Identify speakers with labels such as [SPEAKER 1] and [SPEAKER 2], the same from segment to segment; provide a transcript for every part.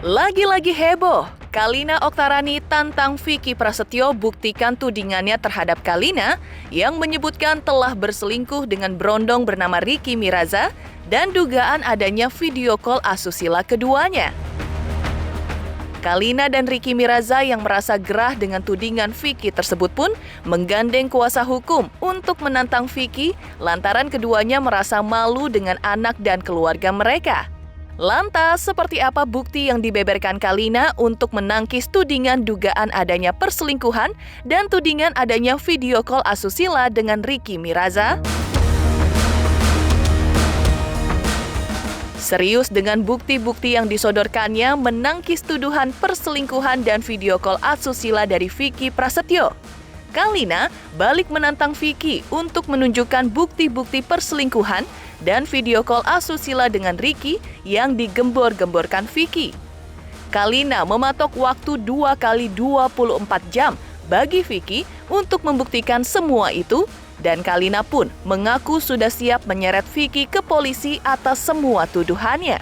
[SPEAKER 1] Lagi-lagi heboh, Kalina Oktarani tantang Vicky Prasetyo buktikan tudingannya terhadap Kalina yang menyebutkan telah berselingkuh dengan brondong bernama Ricky Miraza dan dugaan adanya video call asusila keduanya. Kalina dan Ricky Miraza yang merasa gerah dengan tudingan Vicky tersebut pun menggandeng kuasa hukum untuk menantang Vicky lantaran keduanya merasa malu dengan anak dan keluarga mereka. Lantas, seperti apa bukti yang dibeberkan Kalina untuk menangkis tudingan dugaan adanya perselingkuhan dan tudingan adanya video call asusila dengan Ricky Miraza? Serius dengan bukti-bukti yang disodorkannya menangkis tuduhan perselingkuhan dan video call asusila dari Vicky Prasetyo. Kalina balik menantang Vicky untuk menunjukkan bukti-bukti perselingkuhan dan video call asusila dengan Ricky yang digembor-gemborkan Vicky. Kalina mematok waktu 2 kali 24 jam bagi Vicky untuk membuktikan semua itu, dan Kalina pun mengaku sudah siap menyeret Vicky ke polisi atas semua tuduhannya.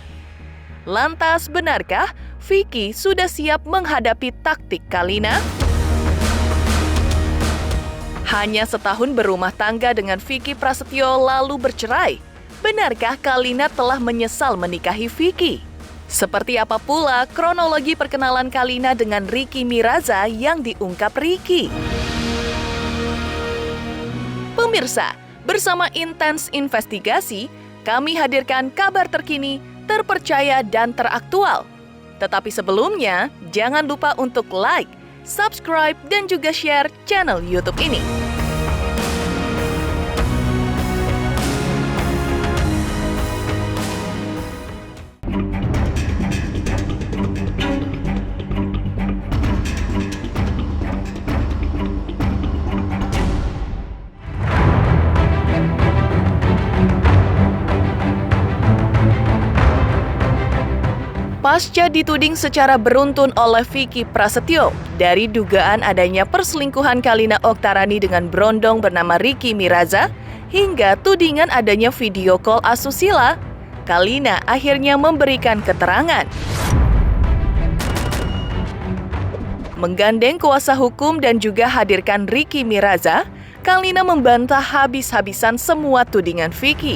[SPEAKER 1] Lantas, benarkah Vicky sudah siap menghadapi taktik Kalina? Hanya setahun berumah tangga dengan Vicky Prasetyo lalu bercerai. Benarkah Kalina telah menyesal menikahi Vicky? Seperti apa pula kronologi perkenalan Kalina dengan Ricky Miraza yang diungkap Ricky? Pemirsa, bersama Intens Investigasi, kami hadirkan kabar terkini, terpercaya dan teraktual. Tetapi sebelumnya, jangan lupa untuk like, subscribe, dan juga share channel YouTube ini. Pasca dituding secara beruntun oleh Vicky Prasetyo dari dugaan adanya perselingkuhan Kalina Oktarani dengan brondong bernama Ricky Miraza hingga tudingan adanya video call asusila, Kalina akhirnya memberikan keterangan. Menggandeng kuasa hukum dan juga hadirkan Ricky Miraza, Kalina membantah habis-habisan semua tudingan Vicky.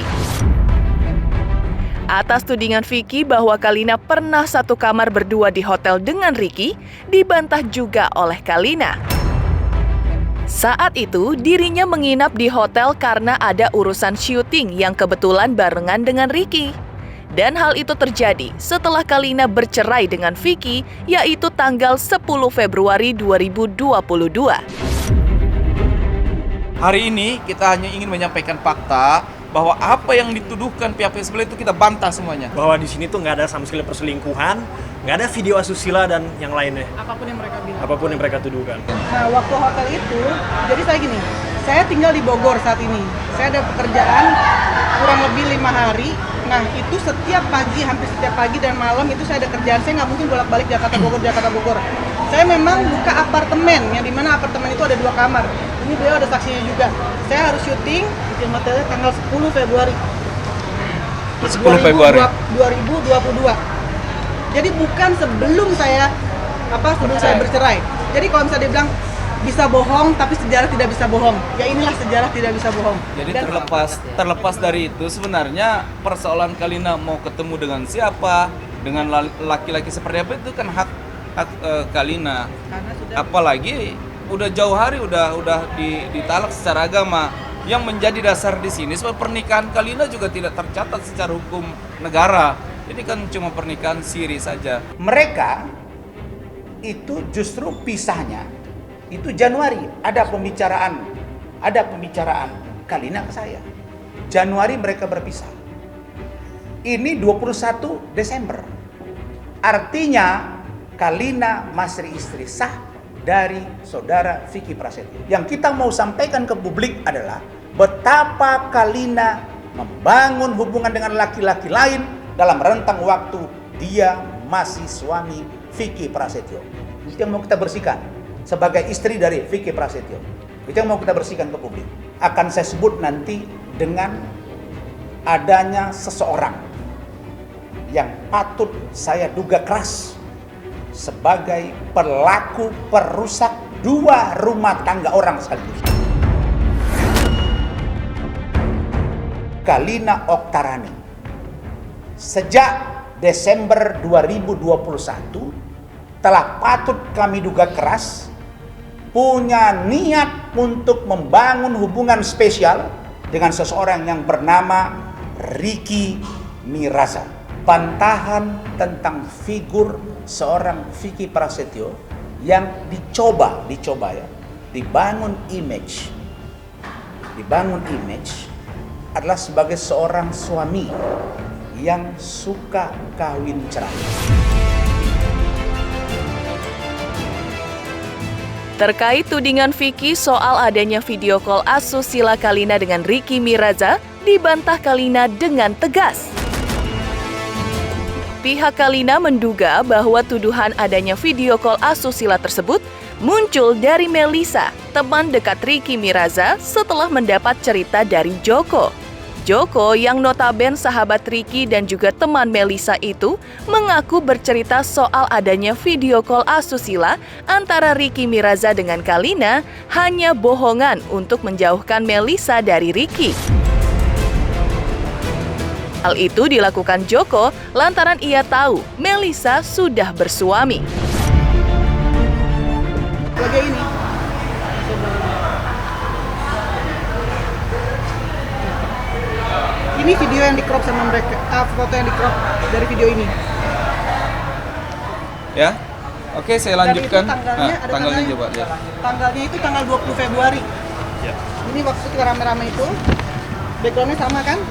[SPEAKER 1] Atas tudingan Vicky bahwa Kalina pernah satu kamar berdua di hotel dengan Ricky, dibantah juga oleh Kalina. Saat itu, dirinya menginap di hotel karena ada urusan syuting yang kebetulan barengan dengan Ricky. Dan hal itu terjadi setelah Kalina bercerai dengan Vicky, yaitu tanggal 10 Februari 2022.
[SPEAKER 2] Hari ini kita hanya ingin menyampaikan fakta bahwa apa yang dituduhkan pihak sebelah itu kita bantah semuanya.
[SPEAKER 3] Bahwa di sini tuh nggak ada sama sekali perselingkuhan, nggak ada video asusila dan yang lainnya.
[SPEAKER 4] Apapun yang mereka bilang.
[SPEAKER 3] Apapun yang mereka tuduhkan.
[SPEAKER 4] Nah, waktu hotel itu, jadi saya gini, saya tinggal di Bogor saat ini. Saya ada pekerjaan kurang lebih 5 hari. Nah, itu setiap pagi, hampir setiap pagi dan malam itu saya ada kerjaan. Saya nggak mungkin bolak-balik Jakarta Bogor. Saya memang buka apartemen, yang dimana apartemen itu ada 2 kamar. Ini beliau ada saksinya juga. Saya harus syuting di hotelnya tanggal 10 Februari.
[SPEAKER 2] 10 Februari
[SPEAKER 4] 2022. Jadi bukan sebelum saya bercerai. Jadi kalau misalnya dia bilang bisa bohong, tapi sejarah tidak bisa bohong. Ya inilah sejarah tidak bisa bohong.
[SPEAKER 2] Jadi terlepas dari itu sebenarnya persoalan Kalina mau ketemu dengan siapa, dengan laki-laki seperti apa itu kan hak Kalina. Apalagi udah jauh hari udah ditalak secara agama. Yang menjadi dasar di sini sebab pernikahan Kalina juga tidak tercatat secara hukum negara. Ini kan cuma pernikahan siri saja.
[SPEAKER 5] Mereka itu justru pisahnya itu Januari ada pembicaraan Kalina ke saya. Januari mereka berpisah. Ini 21 Desember. Artinya Kalina masih istri sah dari saudara Vicky Prasetyo. Yang kita mau sampaikan ke publik adalah betapa Kalina membangun hubungan dengan laki-laki lain dalam rentang waktu dia masih suami Vicky Prasetyo. Itu yang mau kita bersihkan sebagai istri dari Vicky Prasetyo. Itu yang mau kita bersihkan ke publik. Akan saya sebut nanti dengan adanya seseorang yang patut saya duga keras sebagai pelaku perusak 2 rumah tangga orang sekaligus. Kalina Oktarani sejak Desember 2021 telah patut kami duga keras punya niat untuk membangun hubungan spesial dengan seseorang yang bernama Ricky Miraza. Bantahan tentang figur seorang Vicky Prasetyo yang dicoba ya, dibangun image adalah sebagai seorang suami yang suka kawin cerai.
[SPEAKER 1] Terkait tudingan Vicky soal adanya video call asusila Kalina dengan Ricky Miraza, dibantah Kalina dengan tegas. Pihak Kalina menduga bahwa tuduhan adanya video call asusila tersebut muncul dari Melisa, teman dekat Ricky Miraza, setelah mendapat cerita dari Joko. Joko yang notaben sahabat Ricky dan juga teman Melisa itu mengaku bercerita soal adanya video call asusila antara Ricky Miraza dengan Kalina hanya bohongan untuk menjauhkan Melisa dari Ricky. Hal itu dilakukan Joko lantaran ia tahu Melisa sudah bersuami.
[SPEAKER 4] Lagi ini. Ini video yang di-crop sama mereka, foto yang di-crop dari video ini.
[SPEAKER 2] Ya, oke saya lanjutkan.
[SPEAKER 4] Dan itu tanggalnya, ada
[SPEAKER 2] tanggalnya coba lihat.
[SPEAKER 4] Tanggalnya itu tanggal 20 Februari.
[SPEAKER 3] Ya.
[SPEAKER 4] Ini waktu kita rame-rame itu, backgroundnya sama kan?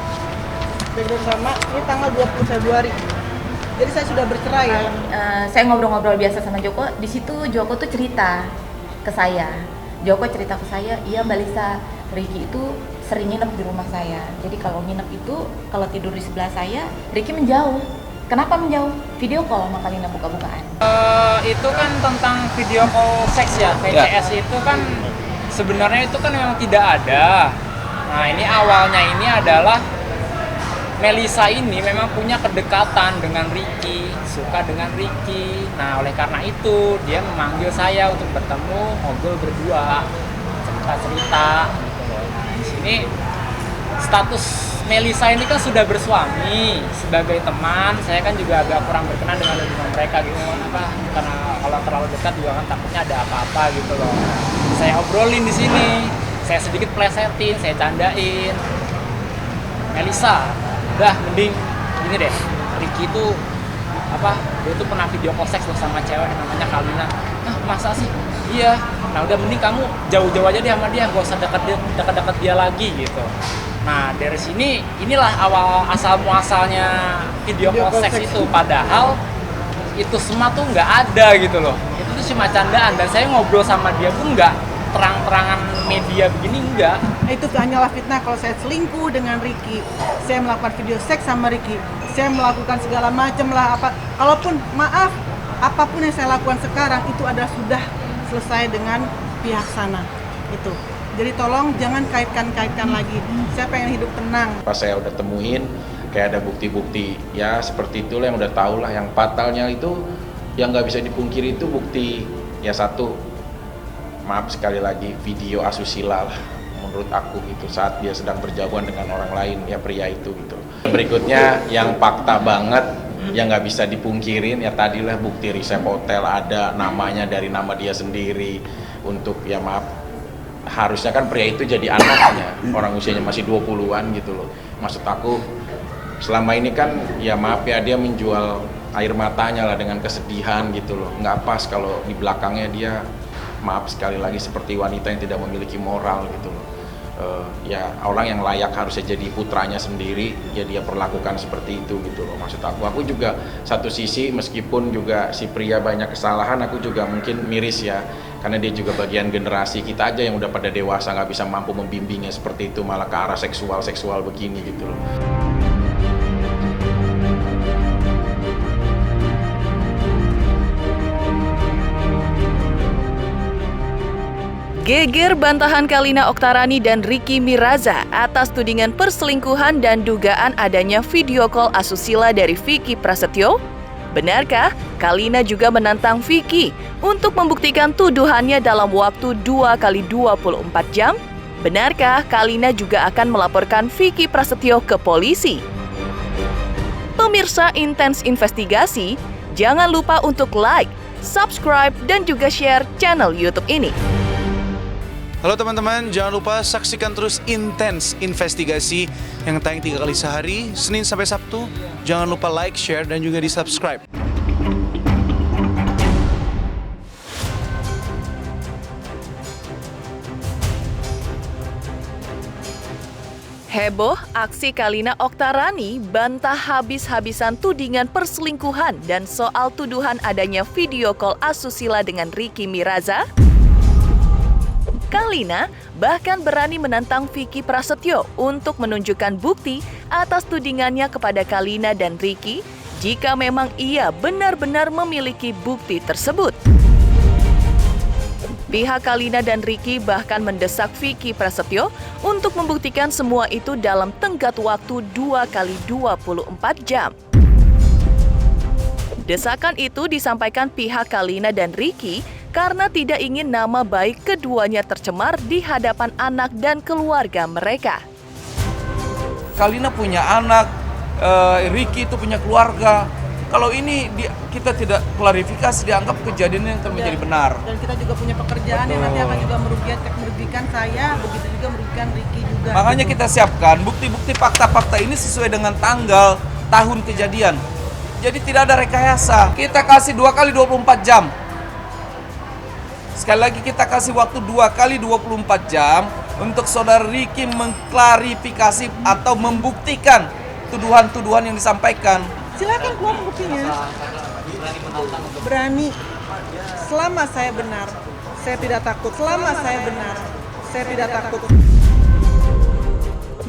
[SPEAKER 4] Background sama, ini tanggal 20 Februari. Jadi saya sudah bercerai ya.
[SPEAKER 6] Saya ngobrol-ngobrol biasa sama Joko. Di situ Joko tuh cerita ke saya. Joko cerita ke saya, iya Mbak Lisa, Ricky itu sering nginep di rumah saya. Jadi kalau nginep itu, kalau tidur di sebelah saya, Ricky menjauh. Kenapa menjauh? Video call sama Kalina buka-bukaan.
[SPEAKER 7] Itu kan tentang video call seks ya, VCS itu kan sebenarnya itu kan memang tidak ada. Nah ini awalnya ini adalah Melisa ini memang punya kedekatan dengan Ricky, suka dengan Ricky. Nah oleh karena itu dia memanggil saya untuk bertemu, ngobrol berdua, cerita-cerita gitu loh. Nah di sini status Melisa ini kan sudah bersuami. Sebagai teman, saya kan juga agak kurang berkenan dengan hubungan mereka gitu. Karena kalau terlalu dekat juga kan takutnya ada apa-apa gitu loh. Saya obrolin di sini, saya sedikit plesetin, saya candain. Melisa, udah mending gini deh. Ricky itu dia tuh pernah video call seks loh sama cewek yang namanya Kalina. Nah masa sih? Iya. Nah udah mending kamu jauh-jauh aja deh sama dia, gak usah dekat-dekat dia lagi gitu. Nah dari sini inilah awal asal muasalnya video call seks itu, padahal itu semua tuh nggak ada gitu loh. Itu tuh cuma candaan dan saya ngobrol sama dia pun nggak terang-terangan media begini enggak.
[SPEAKER 4] Itu hanyalah fitnah kalau saya selingkuh dengan Ricky. Saya melakukan video seks sama Ricky. Saya melakukan segala macam lah kalaupun maaf apapun yang saya lakukan sekarang itu adalah sudah selesai dengan pihak sana. Itu. Jadi tolong jangan kaitkan-kaitkan lagi. Saya pengen hidup tenang.
[SPEAKER 8] Pas saya udah temuin, kayak ada bukti-bukti, ya seperti itulah yang udah tahu lah. Yang fatalnya itu, yang nggak bisa dipungkiri itu bukti, ya satu, maaf sekali lagi, video asusila lah menurut aku gitu, saat dia sedang berjauhan dengan orang lain, ya pria itu gitu. Berikutnya yang fakta banget, yang nggak bisa dipungkirin, ya tadilah bukti resep hotel ada namanya dari nama dia sendiri, untuk ya maaf, harusnya kan pria itu jadi anaknya, orang usianya masih 20-an gitu loh. Maksud aku selama ini kan ya maaf ya dia menjual air matanya lah dengan kesedihan gitu loh. Nggak pas kalau di belakangnya dia maaf sekali lagi seperti wanita yang tidak memiliki moral gitu loh. Ya orang yang layak harusnya jadi putranya sendiri, ya dia perlakukan seperti itu gitu loh. Maksud aku juga satu sisi meskipun juga si pria banyak kesalahan, aku juga mungkin miris ya, karena dia juga bagian generasi kita aja yang udah pada dewasa nggak bisa mampu membimbingnya seperti itu, malah ke arah seksual begini gitu loh.
[SPEAKER 1] Geger bantahan Kalina Oktarani dan Ricky Miraza atas tudingan perselingkuhan dan dugaan adanya video call asusila dari Vicky Prasetyo. Benarkah Kalina juga menantang Vicky untuk membuktikan tuduhannya dalam waktu 2 kali 24 jam? Benarkah Kalina juga akan melaporkan Vicky Prasetyo ke polisi? Pemirsa Intens Investigasi, jangan lupa untuk like, subscribe, dan juga share channel YouTube ini.
[SPEAKER 9] Halo teman-teman, jangan lupa saksikan terus Intens Investigasi yang tayang 3 kali sehari, Senin sampai Sabtu. Jangan lupa like, share, dan juga di-subscribe.
[SPEAKER 1] Heboh aksi Kalina Oktarani bantah habis-habisan tudingan perselingkuhan dan soal tuduhan adanya video call asusila dengan Ricky Miraza. Kalina bahkan berani menantang Vicky Prasetyo untuk menunjukkan bukti atas tudingannya kepada Kalina dan Ricky jika memang ia benar-benar memiliki bukti tersebut. Pihak Kalina dan Ricky bahkan mendesak Vicky Prasetyo untuk membuktikan semua itu dalam tenggat waktu 2 kali 24 jam. Desakan itu disampaikan pihak Kalina dan Ricky karena tidak ingin nama baik keduanya tercemar di hadapan anak dan keluarga mereka.
[SPEAKER 2] Kalina punya anak, Ricky itu punya keluarga. Kalau ini kita tidak klarifikasi, dianggap kejadian yang menjadi benar.
[SPEAKER 4] Dan kita juga punya pekerjaan yang nanti akan juga merugikan saya, begitu juga merugikan Ricky juga.
[SPEAKER 2] Makanya kita siapkan bukti-bukti fakta-fakta ini sesuai dengan tanggal, tahun kejadian. Jadi tidak ada rekayasa. Kita kasih 2 kali 24 jam. Sekali lagi kita kasih waktu 2 kali 24 jam untuk saudara Ricky mengklarifikasi atau membuktikan tuduhan-tuduhan yang disampaikan.
[SPEAKER 4] Silakan keluar buktinya. Berani. Selama saya benar, saya tidak takut. Selama saya benar, saya tidak takut.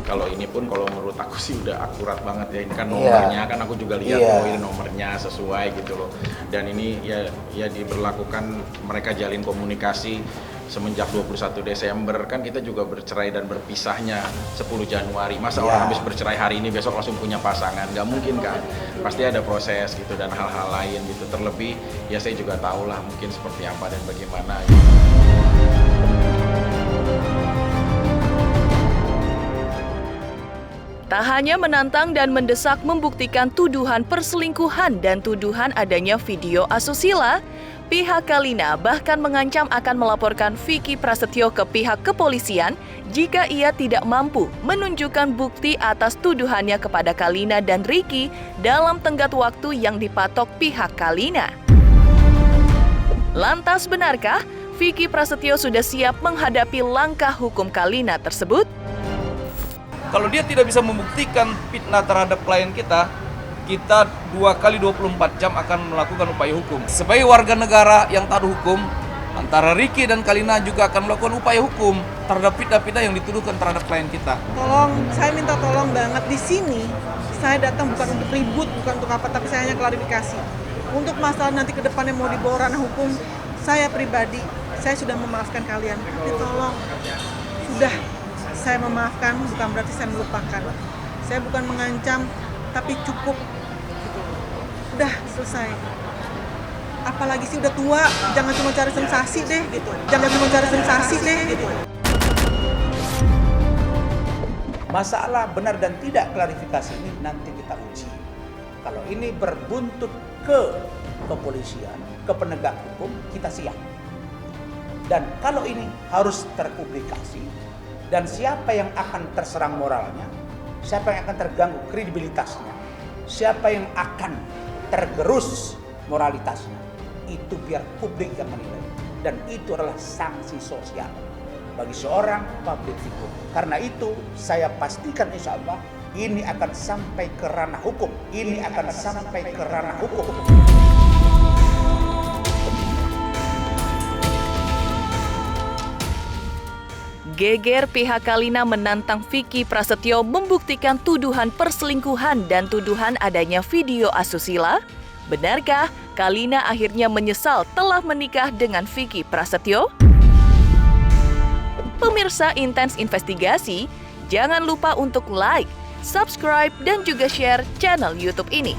[SPEAKER 8] Kalau ini pun kalau menurut aku sih udah akurat banget ya. Ini kan nomornya kan aku juga lihat oh ini nomornya sesuai gitu loh. Dan ini ya diberlakukan, mereka jalin komunikasi semenjak 21 Desember. Kan kita juga bercerai dan berpisahnya 10 Januari. Masa orang habis bercerai hari ini besok langsung punya pasangan? Gak mungkin kan. Pasti ada proses gitu dan hal-hal lain gitu. Terlebih ya saya juga tahu lah mungkin seperti apa dan bagaimana gitu.
[SPEAKER 1] Tak hanya menantang dan mendesak membuktikan tuduhan perselingkuhan dan tuduhan adanya video asusila, pihak Kalina bahkan mengancam akan melaporkan Vicky Prasetyo ke pihak kepolisian jika ia tidak mampu menunjukkan bukti atas tuduhannya kepada Kalina dan Ricky dalam tenggat waktu yang dipatok pihak Kalina. Lantas benarkah Vicky Prasetyo sudah siap menghadapi langkah hukum Kalina tersebut?
[SPEAKER 2] Kalau dia tidak bisa membuktikan fitnah terhadap klien kita 2 kali 24 jam akan melakukan upaya hukum. Sebagai warga negara yang taat hukum, antara Ricky dan Kalina juga akan melakukan upaya hukum terhadap fitnah-fitnah yang dituduhkan terhadap klien kita.
[SPEAKER 4] Tolong, saya minta tolong banget di sini. Saya datang bukan untuk ribut, bukan untuk apa, tapi saya hanya klarifikasi. Untuk masalah nanti ke depannya mau dibawa ranah hukum, saya pribadi, saya sudah memaafkan kalian. Tapi tolong, sudah. Saya memaafkan, bukan berarti saya melupakan. Saya bukan mengancam, tapi cukup. Udah selesai. Apalagi sih udah tua, jangan cuma cari sensasi deh gitu. Jangan cuma cari sensasi deh gitu.
[SPEAKER 5] Masalah benar dan tidak klarifikasi ini nanti kita uji. Kalau ini berbuntut ke kepolisian, ke penegak hukum, kita siap. Dan kalau ini harus terpublikasi, dan siapa yang akan terserang moralnya, siapa yang akan terganggu kredibilitasnya, siapa yang akan tergerus moralitasnya, itu biar publik yang menilai. Dan itu adalah sanksi sosial bagi seorang public figure. Karena itu saya pastikan insya Allah ini akan sampai ke ranah hukum. Ini akan sampai ke ranah hukum.
[SPEAKER 1] Geger pihak Kalina menantang Vicky Prasetyo membuktikan tuduhan perselingkuhan dan tuduhan adanya video asusila. Benarkah Kalina akhirnya menyesal telah menikah dengan Vicky Prasetyo? Pemirsa Intens Investigasi, jangan lupa untuk like, subscribe, dan juga share channel YouTube ini.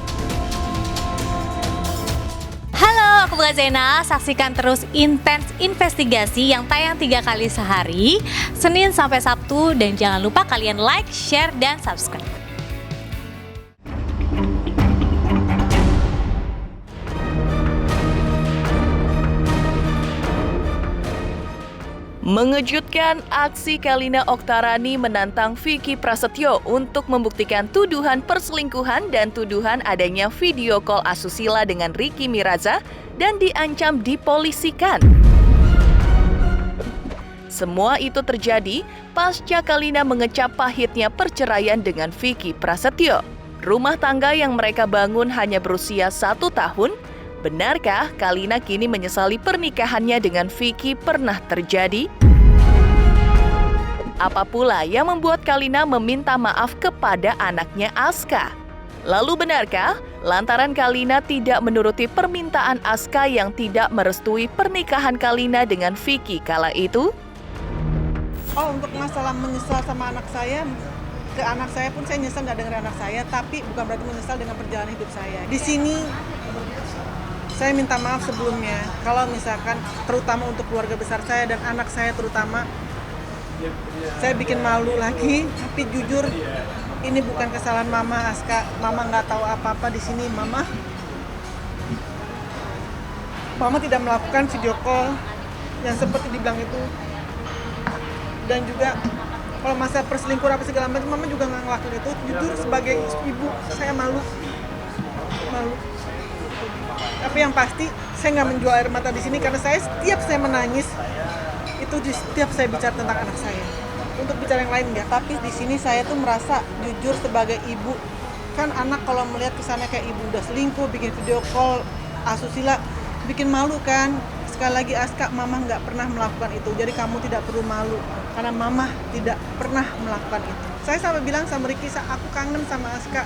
[SPEAKER 10] aku Bella Zena, saksikan terus Intens Investigasi yang tayang 3 kali sehari, Senin sampai Sabtu, dan jangan lupa kalian like, share, dan subscribe.
[SPEAKER 1] Mengejutkan, aksi Kalina Oktarani menantang Vicky Prasetyo untuk membuktikan tuduhan perselingkuhan dan tuduhan adanya video call asusila dengan Ricky Miraza dan diancam dipolisikan. Semua itu terjadi pasca Kalina mengecap pahitnya perceraian dengan Vicky Prasetyo. Rumah tangga yang mereka bangun hanya berusia 1 tahun. Benarkah Kalina kini menyesali pernikahannya dengan Vicky pernah terjadi? Apa pula yang membuat Kalina meminta maaf kepada anaknya Aska? Lalu benarkah lantaran Kalina tidak menuruti permintaan Aska yang tidak merestui pernikahan Kalina dengan Vicky kala itu?
[SPEAKER 4] Oh, untuk masalah menyesal sama anak saya, ke anak saya pun saya nyesal nggak dengerin anak saya, tapi bukan berarti menyesal dengan perjalanan hidup saya. Di sini saya minta maaf sebelumnya, kalau misalkan terutama untuk keluarga besar saya dan anak saya terutama, saya bikin malu lagi. Tapi jujur, ini bukan kesalahan Mama Aska. Mama nggak tahu apa-apa di sini. Mama tidak melakukan video call yang seperti dibilang itu. Dan juga kalau masa perselingkuhan apa segala macam, Mama juga nggak ngelakuin itu. Jujur sebagai ibu, saya malu. Tapi yang pasti saya nggak menjual air mata di sini karena setiap saya menangis itu setiap saya bicara tentang anak saya. Untuk bicara yang lain nggak. Tapi di sini saya tuh merasa jujur sebagai ibu, kan anak kalau melihat kesannya kayak ibu udah selingkuh, bikin video call asusila, bikin malu kan. Sekali lagi Aska, Mama nggak pernah melakukan itu. Jadi kamu tidak perlu malu karena Mama tidak pernah melakukan itu. Saya sampai bilang sama Ricky, aku kangen sama Aska,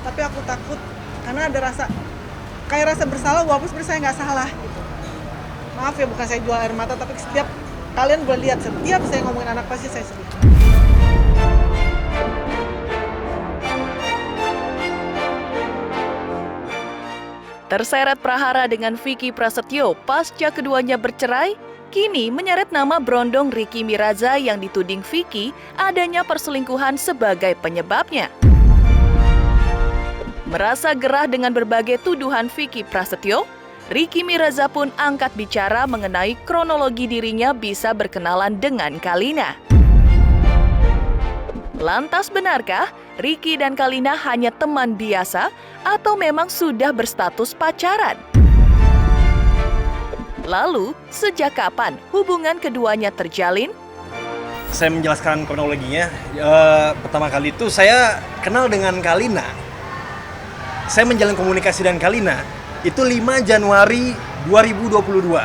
[SPEAKER 4] tapi aku takut karena ada kayak rasa bersalah walaupun sebenarnya saya nggak salah gitu. Maaf ya, bukan saya jual air mata, tapi setiap kalian boleh lihat, setiap saya ngomongin anak pasti saya sedih.
[SPEAKER 1] Terseret prahara dengan Vicky Prasetyo pasca keduanya bercerai, kini menyeret nama berondong Ricky Miraza yang dituding Vicky adanya perselingkuhan sebagai penyebabnya. Merasa gerah dengan berbagai tuduhan Vicky Prasetyo, Ricky Miraza pun angkat bicara mengenai kronologi dirinya bisa berkenalan dengan Kalina. Lantas benarkah Ricky dan Kalina hanya teman biasa atau memang sudah berstatus pacaran? Lalu, sejak kapan hubungan keduanya terjalin?
[SPEAKER 3] Saya menjelaskan kronologinya. Pertama kali itu saya kenal dengan Kalina. Saya menjalin komunikasi dengan Kalina itu 5 Januari 2022.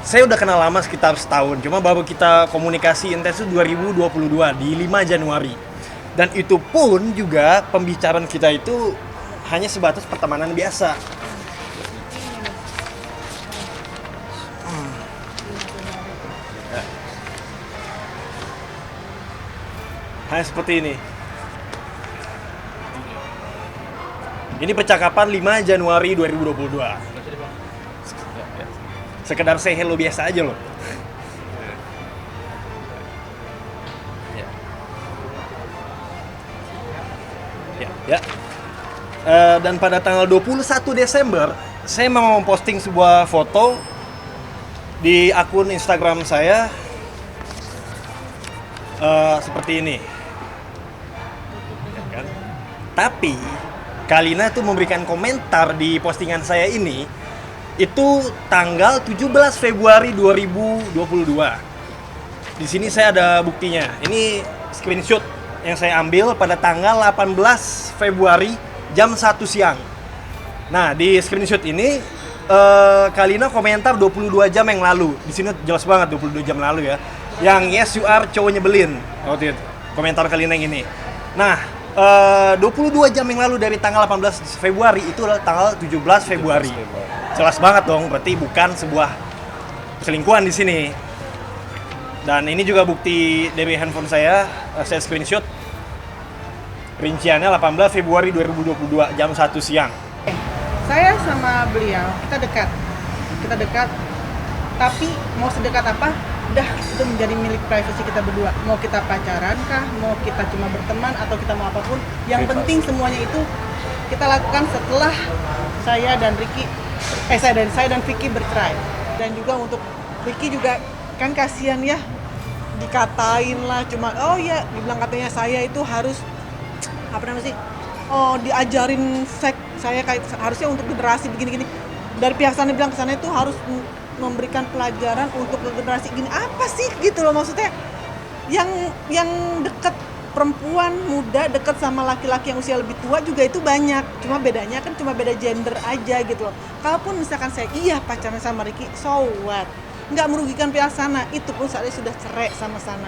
[SPEAKER 3] Saya udah kenal lama sekitar setahun, cuma baru kita komunikasi intens itu 2022 di 5 Januari. Dan itu pun juga pembicaraan kita itu hanya sebatas pertemanan biasa. Hanya seperti ini. Ini percakapan 5 Januari 2022. Sekedar say hello biasa aja loh. Ya. Dan pada tanggal 21 Desember, saya mau memposting sebuah foto di akun Instagram saya seperti ini. Ya kan? Tapi Kalina tuh memberikan komentar di postingan saya ini itu tanggal 17 Februari 2022. Di sini saya ada buktinya. Ini screenshot yang saya ambil pada tanggal 18 Februari jam 1 siang. Nah, di screenshot ini Kalina komentar 22 jam yang lalu. Di sini jelas banget 22 jam lalu ya. Yang yes you are cowok nyebelin. Waktu itu komentar Kalina yang ini. Nah, 22 jam yang lalu dari tanggal 18 Februari itu adalah tanggal 17 Februari. Jelas banget dong, berarti bukan sebuah perselingkuhan di sini. Dan ini juga bukti dari handphone saya screenshot. Rinciannya 18 Februari 2022 jam 1 siang.
[SPEAKER 4] Saya sama beliau kita dekat, tapi mau sedekat apa? Udah itu menjadi milik privasi kita berdua. Mau kita pacaran kah, mau kita cuma berteman atau kita mau apapun, yang penting semuanya itu kita lakukan setelah saya dan Vicky bercerai. Dan juga untuk Vicky juga kan kasihan ya, dikatain lah, cuma oh ya dibilang katanya saya itu harus diajarin seks, saya kayak harusnya untuk generasi begini-gini. Dari pihak sana bilang ke sana itu harus memberikan pelajaran untuk generasi gini. Apa sih gitu loh, maksudnya yang deket perempuan muda deket sama laki-laki yang usia lebih tua juga itu banyak. Cuma bedanya kan cuma beda gender aja gitu loh. Kalaupun misalkan saya pacaran sama Ricky, so what? Nggak merugikan pihak sana, itu pun saya sudah cerai sama sana.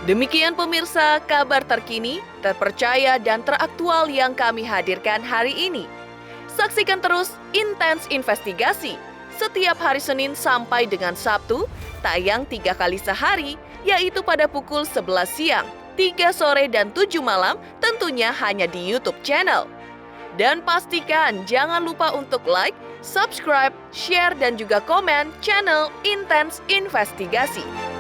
[SPEAKER 1] Demikian pemirsa, kabar terkini, terpercaya dan teraktual yang kami hadirkan hari ini. Saksikan terus Intens Investigasi setiap hari Senin sampai dengan Sabtu, tayang 3 kali sehari, yaitu pada pukul 11 siang, 3 sore dan 7 malam, tentunya hanya di YouTube channel. Dan pastikan jangan lupa untuk like, subscribe, share dan juga komen channel Intens Investigasi.